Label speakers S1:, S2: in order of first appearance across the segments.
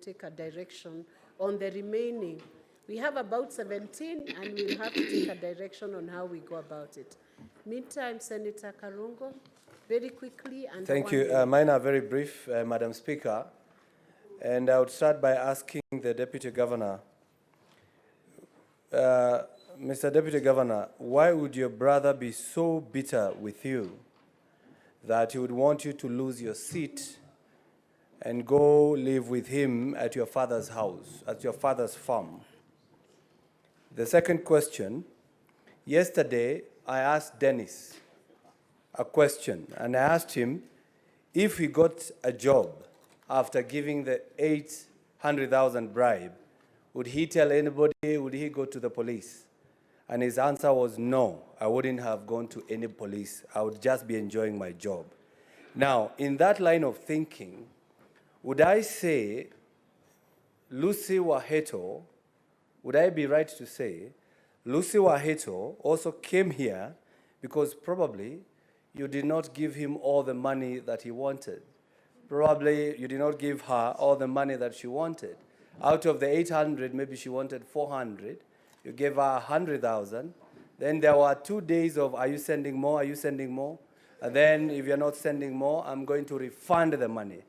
S1: take a direction on the remaining. We have about 17, and we'll have to take a direction on how we go about it. Meantime, Senator Karungo, very quickly. And
S2: thank you. Mine are very brief, Madam Speaker. And I would start by asking the Deputy Governor, Mr. Deputy Governor, why would your brother be so bitter with you that he would want you to lose your seat and go live with him at your father's house, at your father's farm? The second question, yesterday I asked Dennis a question, and I asked him if he got a job after giving the 800,000 bribe, would he tell anybody, would he go to the police? And his answer was no, I wouldn't have gone to any police. I would just be enjoying my job. Now, in that line of thinking, would I say Lucy Waheto, would I be right to say Lucy Waheto also came here because probably you did not give him all the money that he wanted? Probably you did not give her all the money that she wanted. Out of the 800, maybe she wanted 400. You gave her 100,000. Then there were 2 days of, are you sending more? Are you sending more? And then if you're not sending more, I'm going to refund the money.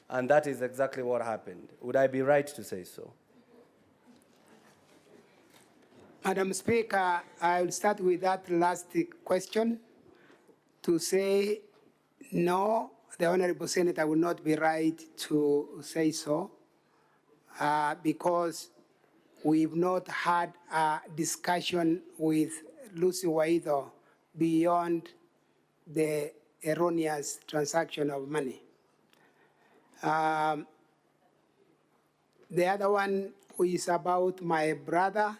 S2: And that is exactly what happened. Would I be right to say so?
S3: Madam Speaker, I will start with that last question to say no, the Honorable Senator will not be right to say so because we've not had a discussion with Lucy Waheto beyond the erroneous transaction of money. The other one is about my brother,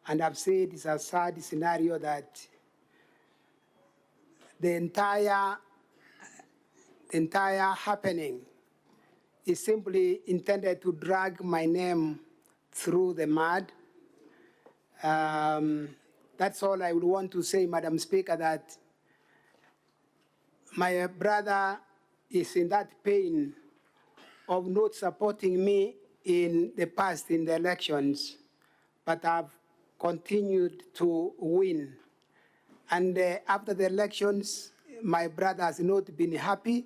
S3: and I've said it's a sad scenario that the entire happening is simply intended to drag my name through the mud. That's all I would want to say, Madam Speaker, that my brother is in that pain of not supporting me in the past in the elections, but I've continued to win. And after the elections, my brother has not been happy,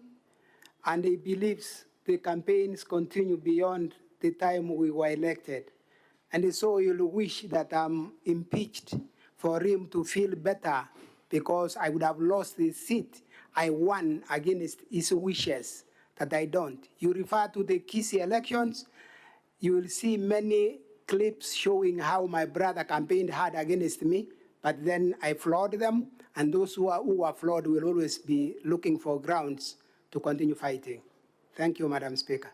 S3: and he believes the campaigns continue beyond the time we were elected. And so he'll wish that I'm impeached for him to feel better, because I would have lost the seat I won against his wishes, that I don't. You refer to the Kisii elections, you will see many clips showing how my brother campaigned hard against me, but then I flawed them, and those who are flawed will always be looking for grounds to continue fighting. Thank you, Madam Speaker.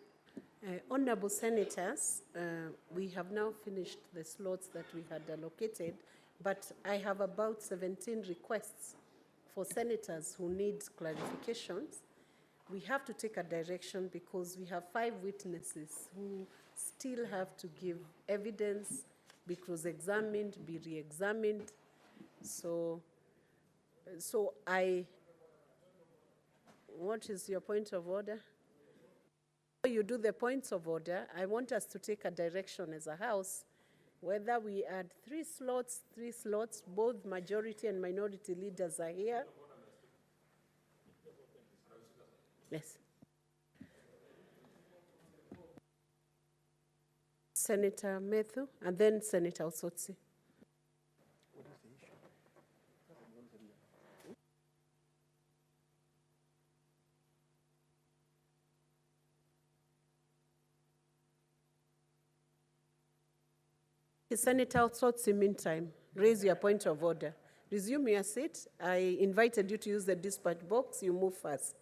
S1: Honorable Senators, we have now finished the slots that we had allocated, but I have about 17 requests for senators who need clarifications. We have to take a direction because we have 5 witnesses who still have to give evidence, be cross-examined, be re-examined. So what is your point of order? Before you do the points of order, I want us to take a direction as a House, whether we add 3 slots, both majority and minority leaders are here. Yes. Senator Methu, and then Senator Osotsi. Senator Osotsi, meantime, raise your point of order. Resume your seat. I invited you to use the dispatch box. You move first.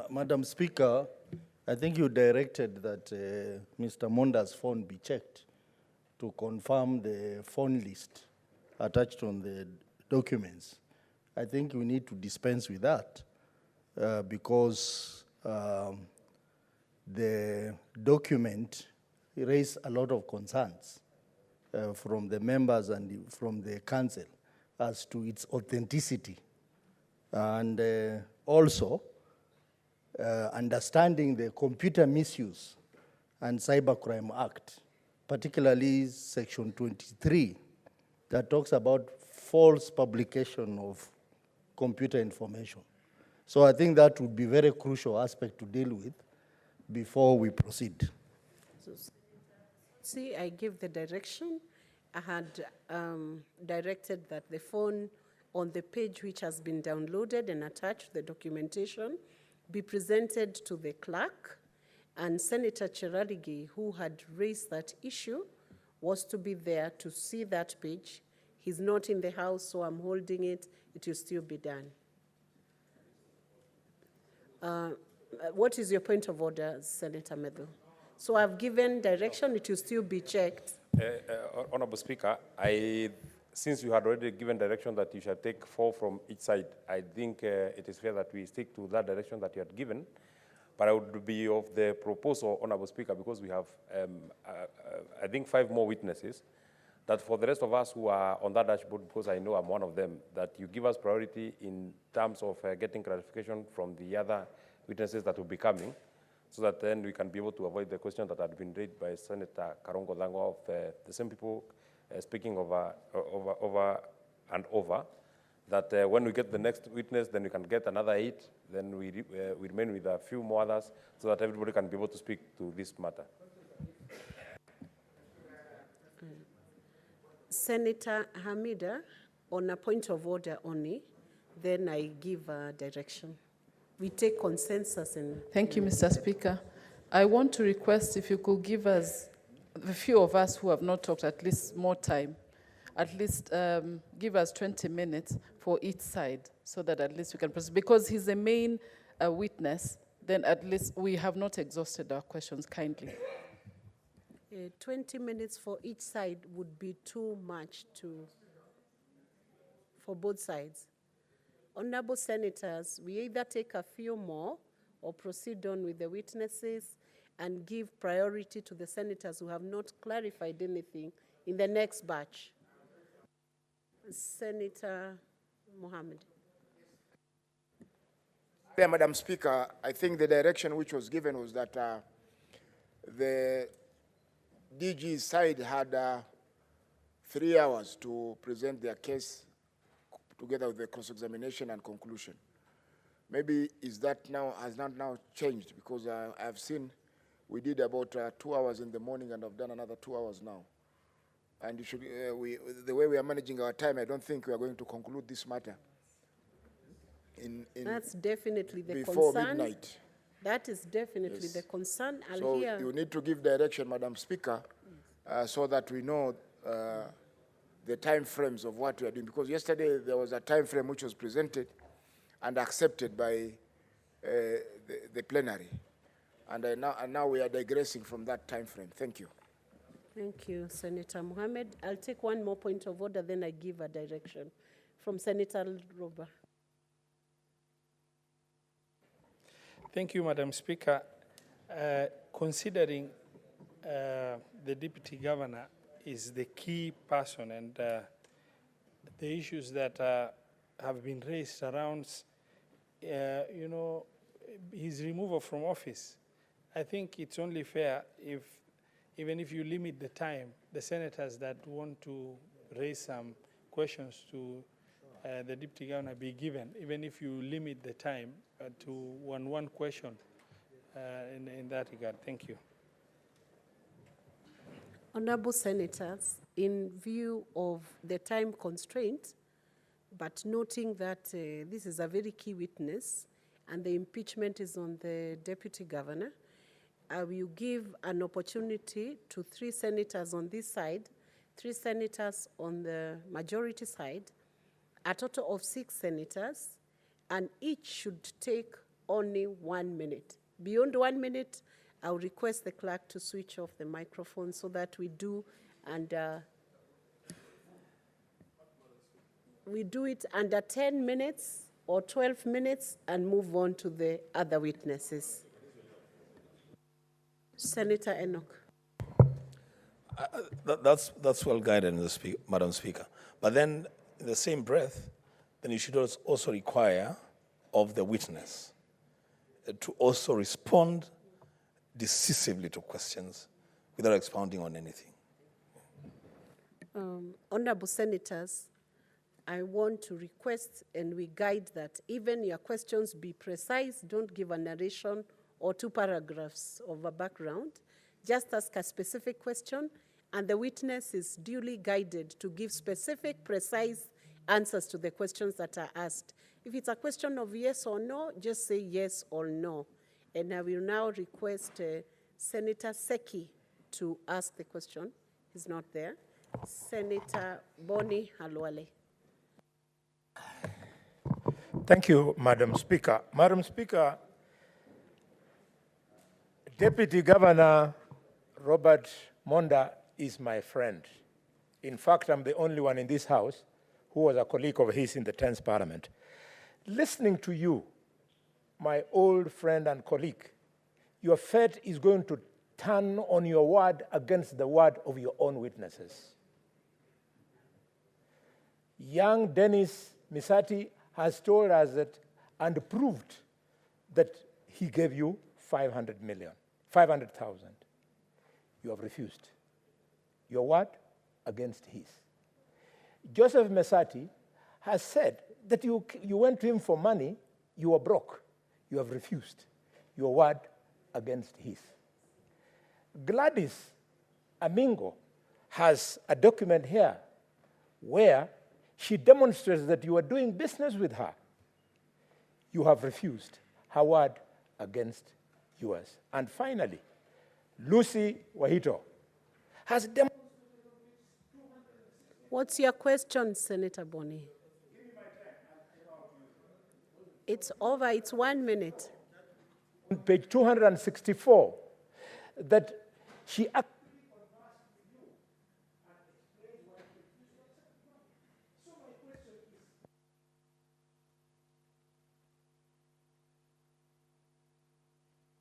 S4: Madam Speaker, I think you directed that Mr. Monda's phone be checked to confirm the phone list attached on the documents. I think we need to dispense with that because the document raised a lot of concerns from the members and from the council. as to its authenticity. And also, understanding the Computer Misuse and Cybercrime Act, particularly Section 23, that talks about false publication of computer information. So I think that would be a very crucial aspect to deal with before we proceed.
S1: See, I give the direction. I had directed that the phone on the page which has been downloaded and attached, the documentation, be presented to the clerk. And Senator Cherarigi, who had raised that issue, was to be there to see that page. He's not in the house, so I'm holding it. It will still be done. What is your point of order, Senator Medal? So I've given direction, it will still be checked.
S5: Honorable Speaker, since you had already given direction that you shall take 4 from each side, I think it is fair that we stick to that direction that you had given. But I would be of the proposal, Honorable Speaker, because we have, I think, 5 more witnesses, that for the rest of us who are on that dashboard, because I know I'm one of them, that you give us priority in terms of getting clarification from the other witnesses that will be coming, so that then we can be able to avoid the question that had been raised by Senator Karongo Lango of the same people speaking over and over, that when we get the next witness, then we can get another 8, then we remain with a few more others, so that everybody can be able to speak to this matter.
S1: Senator Hamida, on a point of order only, then I give a direction. We take consensus and...
S6: Thank you, Mr. Speaker. I want to request if you could give us, the few of us who have not talked, at least more time. At least give us 20 minutes for each side, so that at least we can proceed. Because he's the main witness, then at least we have not exhausted our questions, kindly.
S1: 20 minutes for each side would be too much for both sides. Honorable Senators, we either take a few more or proceed on with the witnesses and give priority to the senators who have not clarified anything in the next batch. Senator Mohammed.
S7: Yeah, Madam Speaker, I think the direction which was given was that the DG's side had 3 hours to present their case together with the cross-examination and conclusion. Maybe is that now, has not now changed, because I've seen we did about 2 hours in the morning and I've done another 2 hours now. And you should, the way we are managing our time, I don't think we are going to conclude this matter
S1: That's definitely the
S7: before
S1: concern.
S7: midnight.
S1: That is definitely
S7: Yes.
S1: the concern. I'll
S7: So
S1: hear.
S7: you need to give direction, Madam Speaker, so that we know the time frames of what we are doing. Because yesterday there was a time frame which was presented and accepted by the plenary. And now we are digressing from that time frame. Thank you.
S1: Thank you, Senator Mohammed. I'll take one more point of order, then I give a direction. From Senator Roba.
S8: Thank you, Madam Speaker. Considering the Deputy Governor is the key person, and the issues that have been raised around, his removal from office, I think it's only fair if, even if you limit the time, the senators that want to raise some questions to the Deputy Governor be given, even if you limit the time to one question in that regard. Thank you.
S1: Honorable Senators, in view of the time constraint, but noting that this is a very key witness and the impeachment is on the Deputy Governor, I will give an opportunity to 3 senators on this side, 3 senators on the majority side, a total of 6 senators, and each should take only 1 minute. Beyond 1 minute, I'll request the clerk to switch off the microphone so that we do, and we do it under 10 minutes or 12 minutes and move on to the other witnesses. Senator Enoch.
S9: That's well guided, Madam Speaker. But then in the same breath, then you should also require of the witness to also respond decisively to questions without expounding on anything.
S1: Honorable Senators, I want to request, and we guide that even your questions be precise, don't give a narration or 2 paragraphs of a background. Just ask a specific question, and the witness is duly guided to give specific, precise answers to the questions that are asked. If it's a question of yes or no, just say yes or no. And I will now request Senator Seki to ask the question. He's not there. Senator Boni Halwale.
S10: Thank you, Madam Speaker. Madam Speaker, Deputy Governor Robert Monda is my friend. In fact, I'm the only one in this House who was a colleague of his in the 10th Parliament. Listening to you, my old friend and colleague, your fate is going to turn on your word against the word of your own witnesses. Young Dennis Misati has told us that and proved that he gave you 500,000. You have refused. Your word against his. Joseph Mesati has said that you went to him for money, you were broke. You have refused. Your word against his. Gladys Amingo has a document here where she demonstrates that you are doing business with her. You have refused her word against yours. And finally, Lucy Wahito has demonstrated.
S1: What's your question, Senator Boni? It's over, it's 1 minute.
S10: On page 264, that she actually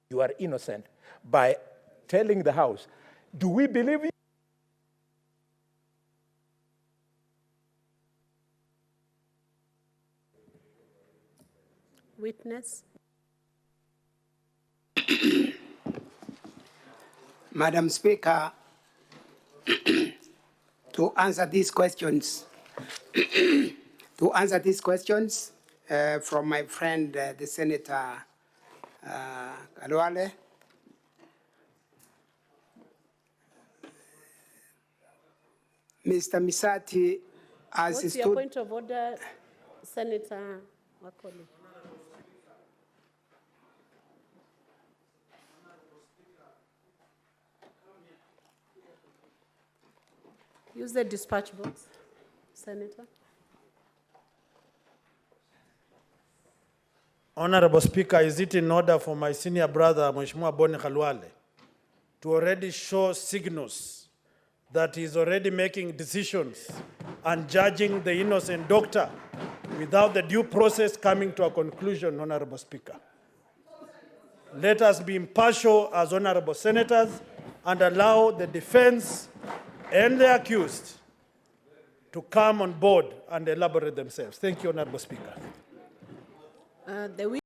S10: you are innocent by telling the House, do we believe you?
S1: Witness.
S3: Madam Speaker, to answer these questions, from my friend, the Senator Kalwale, Mr. Misati, as
S1: What's
S3: stood...
S1: your point of order, Senator Wakoli? Use the dispatch box, Senator.
S11: Honorable Speaker, is it in order for my senior brother, Mheshimiwa Boni Khalwale, to already show signals that he's already making decisions and judging the innocent doctor without the due process coming to a conclusion, Honorable Speaker? Let us be impartial as honorable senators and allow the defense and the accused to come on board and elaborate themselves. Thank you, Honorable Speaker.